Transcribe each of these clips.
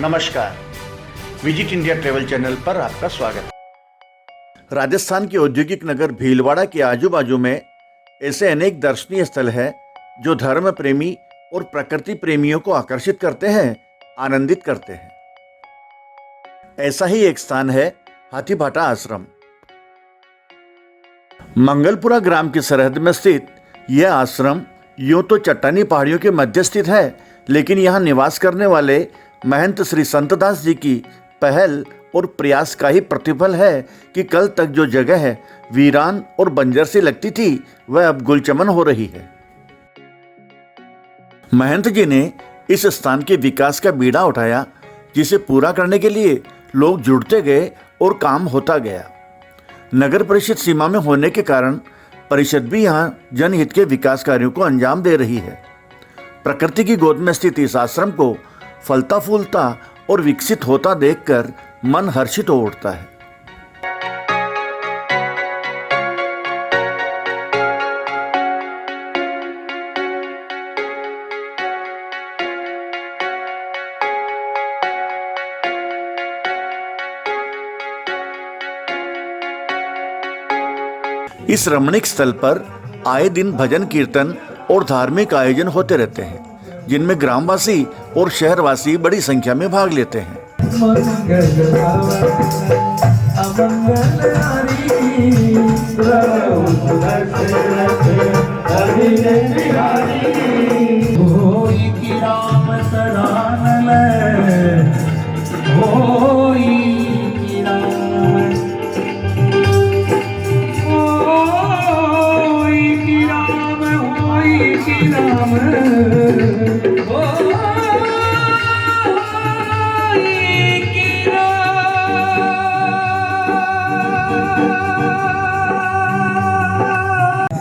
नमस्कार, visit India travel channel पर आपका स्वागत है। राजस्थान के औद्योगिक नगर भीलवाड़ा के आजू बाजू में ऐसे अनेक दर्शनीय स्थल हैं जो धर्म प्रेमी और प्रकृति प्रेमियों को आकर्षित करते हैं, आनंदित करते हैं। ऐसा ही एक स्थान है हाथीभाटा आश्रम। मंगलपुरा ग्राम की सरहद में स्थित यह आश्रम यूं तो चट्टानी पहाड़ियों के मध्य स्थित है, लेकिन यहाँ निवास करने वाले महंत श्री संतदास जी की पहल और प्रयास का ही प्रतिफल है कि कल तक जो जगह वीरान और बंजर सी लगती थी वह अब गुलचमन हो रही है। महंत जी ने इस स्थान के विकास का बीड़ा उठाया, जिसे पूरा करने के लिए लोग जुड़ते गए और काम होता गया। नगर परिषद सीमा में होने के कारण परिषद भी यहाँ जनहित के विकास कार्यों को अंजाम दे रही है। प्रकृति की गोद में स्थित इस आश्रम को फलता फूलता और विकसित होता देखकर मन हर्षित हो उठता है। इस रमणीक स्थल पर आए दिन भजन कीर्तन और धार्मिक आयोजन होते रहते हैं, जिनमें ग्रामवासी और शहरवासी बड़ी संख्या में भाग लेते हैं।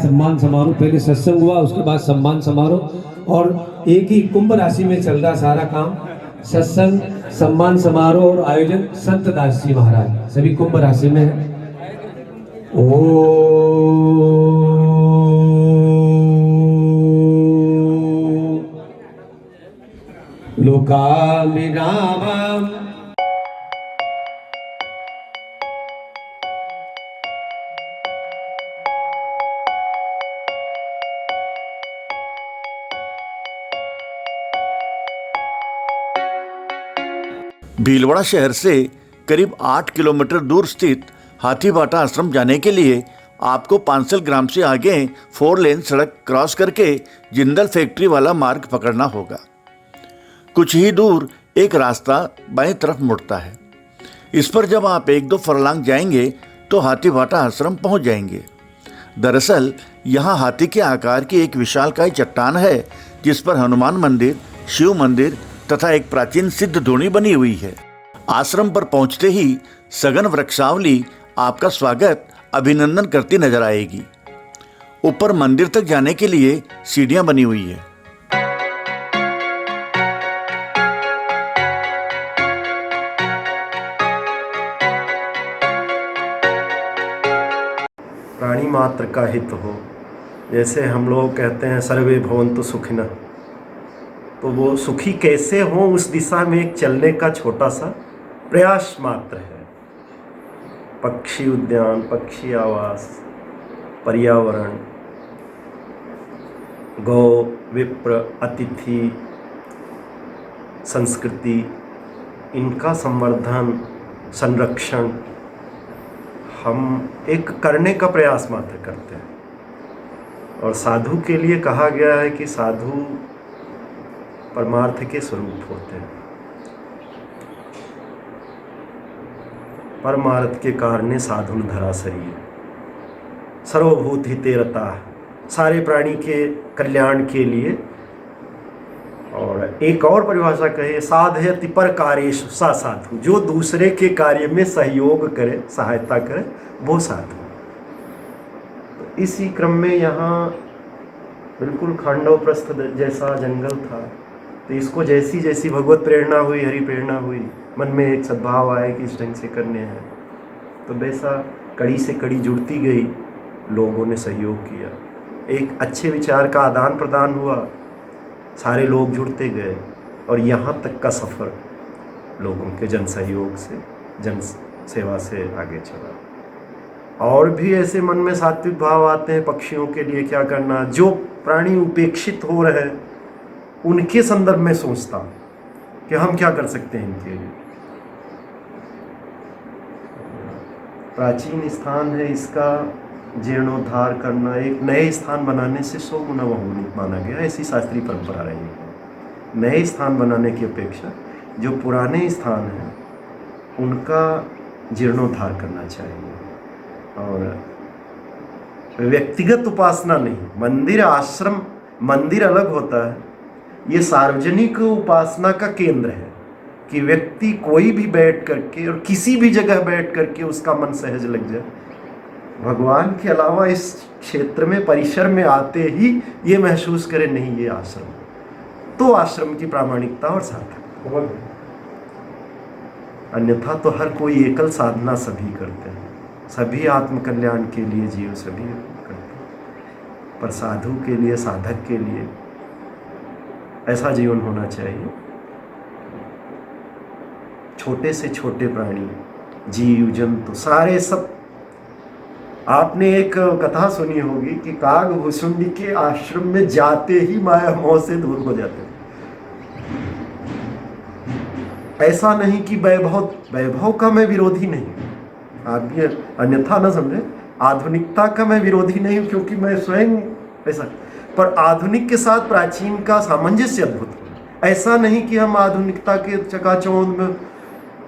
सम्मान समारोह, पहले सत्संग हुआ, उसके बाद सम्मान समारोह, और एक ही कुंभ राशि में चल रहा सारा काम। सत्संग, सम्मान समारोह और आयोजन संत दास जी महाराज सभी कुंभ राशि में है। लोकामिरामम् भीलवाड़ा शहर से करीब 8 किलोमीटर दूर स्थित हाथीभाटा आश्रम जाने के लिए आपको पांसल ग्राम से आगे 4 लेन सड़क क्रॉस करके जिंदल फैक्ट्री वाला मार्ग पकड़ना होगा। कुछ ही दूर एक रास्ता बाएं तरफ मुड़ता है। इस पर जब आप 1-2 फरलांग जाएंगे तो हाथीभाटा आश्रम पहुंच जाएंगे। दरअसल यहाँ हाथी के आकार की एक विशालकाय चट्टान है, जिस पर हनुमान मंदिर, शिव मंदिर तथा एक प्राचीन सिद्ध धूणी बनी हुई है। आश्रम पर पहुंचते ही सघन वृक्षावली आपका स्वागत अभिनंदन करती नजर आएगी। ऊपर मंदिर तक जाने के लिए सीढ़ियां बनी हुई है। प्राणी मात्र का हित हो, जैसे हम लोग कहते हैं सर्वे भवन्तु सुखिनः, तो वो सुखी कैसे हो उस दिशा में एक चलने का छोटा सा प्रयास मात्र है। पक्षी उद्यान, पक्षी आवास, पर्यावरण, गौ, विप्र, अतिथि, संस्कृति, इनका संवर्धन, संरक्षण हम एक करने का प्रयास मात्र करते हैं। और साधु के लिए कहा गया है कि साधु परमार्थ के स्वरूप होते हैं। परमार्थ के कारणे साधु धरा शरीर, सर्वभूत हिते रता, सारे प्राणी के कल्याण के लिए। और एक और परिभाषा कहे, साधयति पर कार्येषु सा साधु, जो दूसरे के कार्य में सहयोग करे, सहायता करे, वो साधु। तो इसी क्रम में यहाँ बिल्कुल खांडव प्रस्थ जैसा जंगल था, तो इसको जैसी जैसी भगवत प्रेरणा हुई, हरि प्रेरणा हुई, मन में एक सद्भाव आया कि इस ढंग से करने हैं, तो वैसा कड़ी से कड़ी जुड़ती गई, लोगों ने सहयोग किया, एक अच्छे विचार का आदान प्रदान हुआ, सारे लोग जुड़ते गए और यहाँ तक का सफ़र लोगों के जन सहयोग से, जन सेवा से आगे चला। और भी ऐसे मन में सात्विक भाव आते हैं, पक्षियों के लिए क्या करना, जो प्राणी उपेक्षित हो रहे हैं उनके संदर्भ में सोचता कि हम क्या कर सकते हैं इनके लिए। प्राचीन स्थान है, इसका जीर्णोद्धार करना, एक नए स्थान बनाने से 100 गुना बहुगुणित माना गया, ऐसी शास्त्रीय परंपरा रही है। नए स्थान बनाने की अपेक्षा जो पुराने स्थान हैं उनका जीर्णोद्धार करना चाहिए। और व्यक्तिगत उपासना नहीं, मंदिर आश्रम, मंदिर अलग होता है, ये सार्वजनिक उपासना का केंद्र है कि व्यक्ति कोई भी बैठ करके और किसी भी जगह बैठ करके उसका मन सहज लग जाए। भगवान के अलावा इस क्षेत्र में, परिसर में आते ही ये महसूस करे नहीं ये आश्रम, तो आश्रम की प्रामाणिकता और सार्थकता। अन्यथा तो हर कोई एकल साधना सभी करते हैं, सभी आत्मकल्याण के लिए जीव सभी करते हैं, पर साधु के लिए, साधक के लिए ऐसा जीवन होना चाहिए। छोटे से छोटे प्राणी, जीव जंतु सारे सब। आपने एक कथा सुनी होगी कि कागभूषुंडी के आश्रम में जाते ही माया मोह से दूर हो जाते हैं। ऐसा नहीं कि वैभव का मैं विरोधी नहीं, आप ये अन्यथा न समझे, आधुनिकता का मैं विरोधी नहीं हूं क्योंकि मैं स्वयं ऐसा, पर आधुनिक के साथ प्राचीन का सामंजस्य अद्भुत है। ऐसा नहीं कि हम आधुनिकता के चकाचौंध में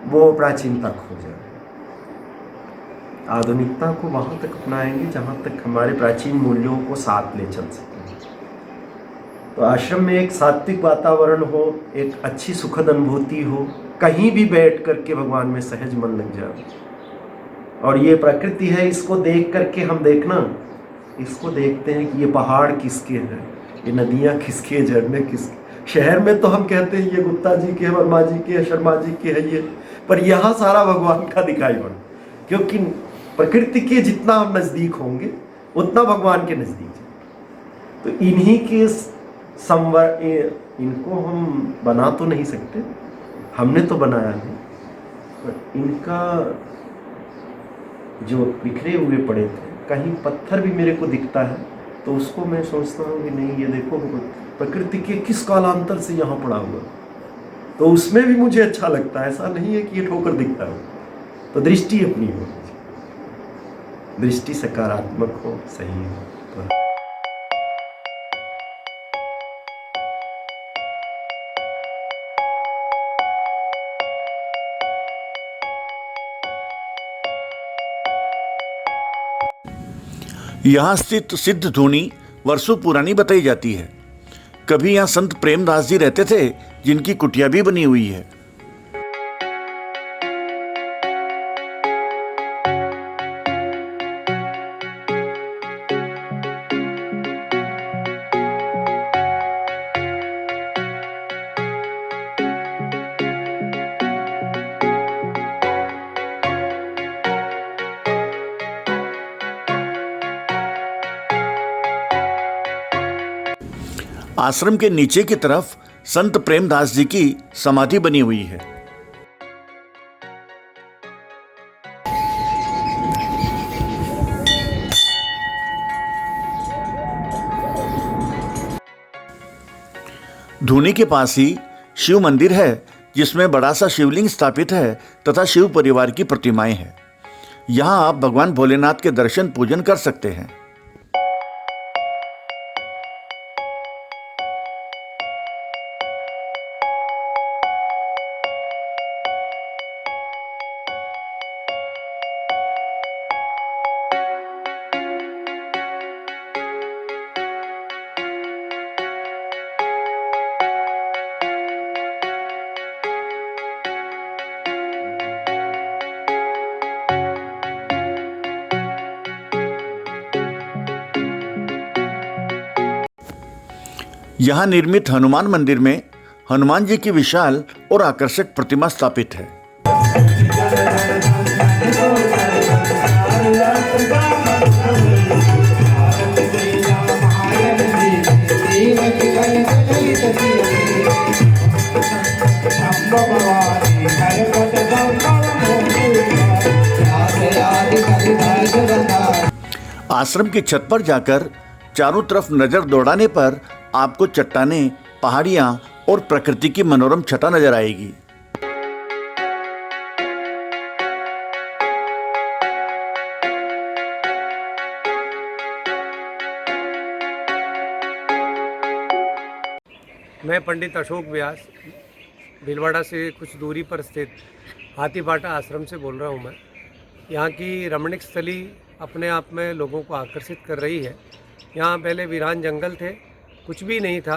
वो प्राचीनता खो जाए। आधुनिकता को वहाँ तक अपनाएंगे जहाँ तक हमारे प्राचीन मूल्यों को साथ ले चल सकें। तो आश्रम में एक सात्विक वातावरण हो, एक अच्छी सुखद अनुभूति हो, कहीं भी बैठ करके भगवान में सहज मन लग जाए। और ये प्रकृति है, इसको देख करके हम देखना, इसको देखते हैं कि ये पहाड़ किसके हैं, ये नदियाँ किसके, झरने किसके। शहर में तो हम कहते हैं ये गुप्ता जी के, वर्मा जी के, शर्मा जी के है ये, पर यहाँ सारा भगवान का दिखाई पड़ा, क्योंकि प्रकृति के जितना हम नज़दीक होंगे उतना भगवान के नज़दीक है। तो इन्हीं के इनको हम बना तो नहीं सकते, हमने तो बनाया नहीं, पर इनका जो बिखरे हुए पड़े थे, कहीं पत्थर भी मेरे को दिखता है तो उसको मैं सोचता हूँ कि नहीं ये देखो प्रकृति के किस कालांतर से यहाँ पड़ा हुआ, तो उसमें भी मुझे अच्छा लगता है। ऐसा नहीं है कि ये ठोकर दिखता हो। तो दृष्टि अपनी हो, दृष्टि सकारात्मक हो, सही हो। यहाँ स्थित सिद्ध धूनी वर्षों पुरानी बताई जाती है। कभी यहाँ संत प्रेमदास जी रहते थे, जिनकी कुटिया भी बनी हुई है। आश्रम के नीचे की तरफ संत प्रेमदास जी की समाधि बनी हुई है। धूनी के पास ही शिव मंदिर है, जिसमें बड़ा सा शिवलिंग स्थापित है तथा शिव परिवार की प्रतिमाएं हैं। यहां आप भगवान भोलेनाथ के दर्शन पूजन कर सकते हैं। यहाँ निर्मित हनुमान मंदिर में हनुमान जी की विशाल और आकर्षक प्रतिमा स्थापित है। भगवान आश्रम की छत पर जाकर चारों तरफ नजर दौड़ाने पर आपको चट्टानें, पहाड़ियां और प्रकृति की मनोरम छटा नजर आएगी। मैं पंडित अशोक व्यास भीलवाड़ा से कुछ दूरी पर स्थित हाथीबाटा आश्रम से बोल रहा हूँ। मैं यहाँ की रमणीक स्थली अपने आप में लोगों को आकर्षित कर रही है। यहाँ पहले वीरान जंगल थे, कुछ भी नहीं था,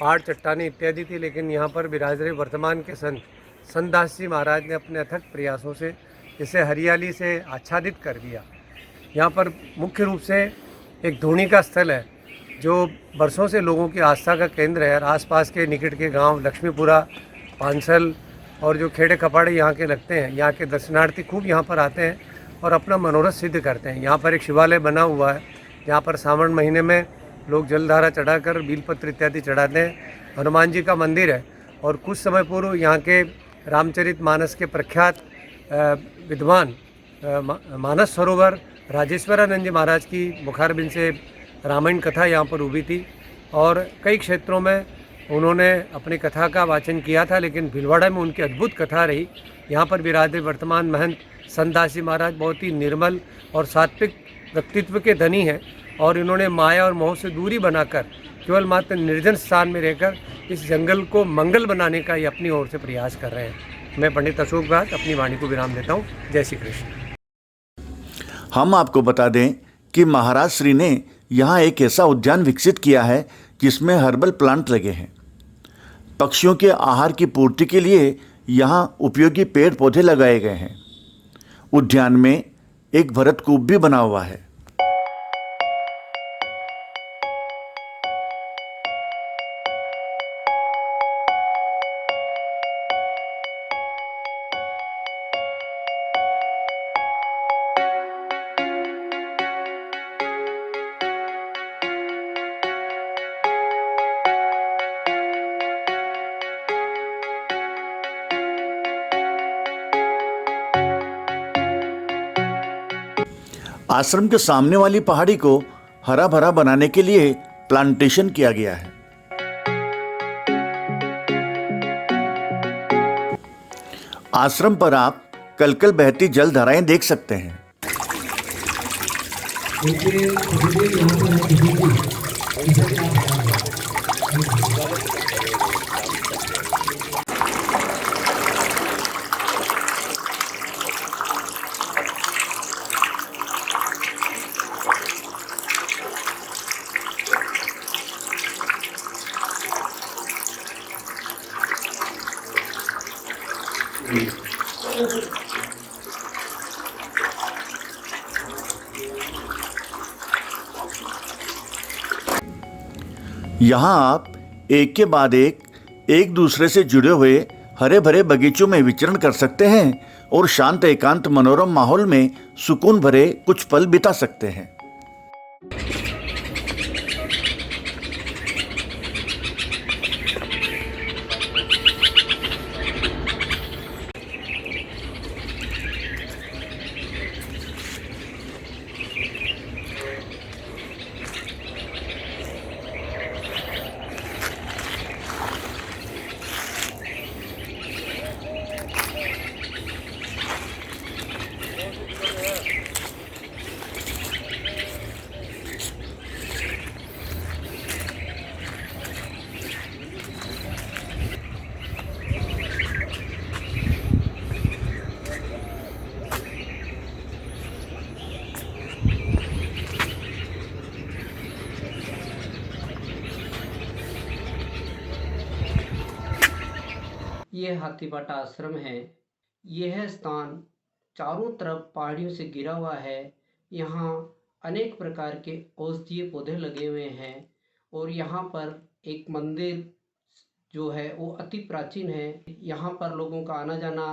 पहाड़ चट्टानें इत्यादि थी, लेकिन यहाँ पर विराज रहे वर्तमान के संत दास जी महाराज ने अपने अथक प्रयासों से इसे हरियाली से आच्छादित कर दिया। यहाँ पर मुख्य रूप से एक धूनी का स्थल है जो बरसों से लोगों की आस्था का केंद्र है। और आसपास के निकट के गांव लक्ष्मीपुरा, पांसल और जो खेड़े कपाड़े यहाँ के लगते हैं, यहाँ के दर्शनार्थी खूब यहाँ पर आते हैं और अपना मनोरथ सिद्ध करते हैं। यहाँ पर एक शिवालय बना हुआ है जहाँ पर सावन महीने में लोग जलधारा चढ़ाकर बेलपत्र इत्यादि चढ़ाते हैं। हनुमान जी का मंदिर है और कुछ समय पूर्व यहाँ के रामचरितमानस के प्रख्यात विद्वान मानस सरोवर राजेश्वरानंद जी महाराज की मुखारबिंद से रामायण कथा यहाँ पर उभी थी और कई क्षेत्रों में उन्होंने अपनी कथा का वाचन किया था, लेकिन भीलवाड़ा में उनकी अद्भुत कथा रही। यहाँ पर विराजे वर्तमान महंत संत दास जी महाराज बहुत ही निर्मल और सात्विक व्यक्तित्व के धनी हैं और इन्होंने माया और मोह से दूरी बनाकर केवल मात्र निर्जन स्थान में रहकर इस जंगल को मंगल बनाने का ये अपनी ओर से प्रयास कर रहे हैं। मैं पंडित अशोक व्यास अपनी वाणी को विराम देता हूँ। जय श्री कृष्ण। हम आपको बता दें कि महाराज श्री ने यहाँ एक ऐसा उद्यान विकसित किया है जिसमें हर्बल प्लांट लगे हैं। पक्षियों के आहार की पूर्ति के लिए यहाँ उपयोगी पेड़ पौधे लगाए गए हैं। उद्यान में एक भरतकूप भी बना हुआ है। आश्रम के सामने वाली पहाड़ी को हरा भरा बनाने के लिए प्लांटेशन किया गया है। आश्रम पर आप कलकल बहती जल धाराएं देख सकते हैं। यहाँ आप एक के बाद एक दूसरे से जुड़े हुए हरे भरे बगीचों में विचरण कर सकते हैं और शांत एकांत मनोरम माहौल में सुकून भरे कुछ पल बिता सकते हैं। ये हाथीबाटा आश्रम है। यह स्थान चारों तरफ पहाड़ियों से घिरा हुआ है। यहाँ अनेक प्रकार के औषधीय पौधे लगे हुए हैं और यहाँ पर एक मंदिर जो है वो अति प्राचीन है। यहाँ पर लोगों का आना जाना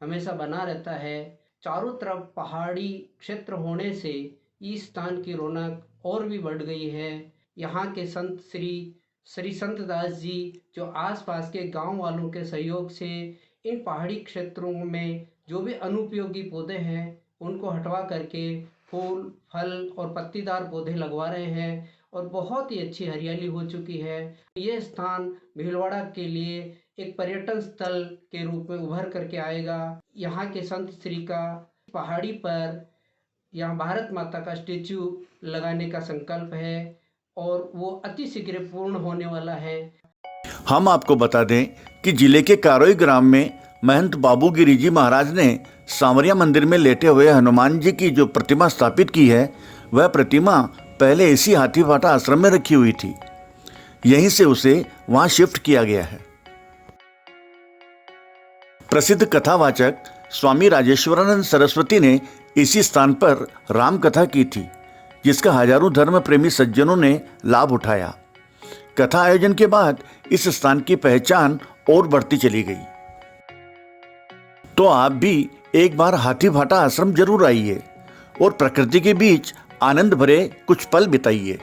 हमेशा बना रहता है। चारों तरफ पहाड़ी क्षेत्र होने से इस स्थान की रौनक और भी बढ़ गई है। यहाँ के संत श्री संत दास जी जो आसपास के गांव वालों के सहयोग से इन पहाड़ी क्षेत्रों में जो भी अनुपयोगी पौधे हैं उनको हटवा करके फूल फल और पत्तीदार पौधे लगवा रहे हैं और बहुत ही अच्छी हरियाली हो चुकी है। ये स्थान भीलवाड़ा के लिए एक पर्यटन स्थल के रूप में उभर करके आएगा। यहाँ के संत श्री का पहाड़ी पर यहाँ भारत माता का स्टेचू लगाने का संकल्प है और वो अति शीघ्र पूर्ण होने वाला है। हम आपको बता दें कि जिले के कारोई ग्राम में महंत बाबू गिरी जी महाराज ने सांवरिया मंदिर में लेटे हुए हनुमान जी की जो प्रतिमा स्थापित की है, वह प्रतिमा पहले इसी हाथीभाटा आश्रम में रखी हुई थी। यहीं से उसे वहां शिफ्ट किया गया है। प्रसिद्ध कथावाचक स्वामी राजेश्वरानंद सरस्वती ने इसी स्थान पर राम कथा की थी, जिसका हजारों धर्म प्रेमी सज्जनों ने लाभ उठाया। कथा आयोजन के बाद इस स्थान की पहचान और बढ़ती चली गई। तो आप भी एक बार हाथीभाटा आश्रम जरूर आइए और प्रकृति के बीच आनंद भरे कुछ पल बिताइए।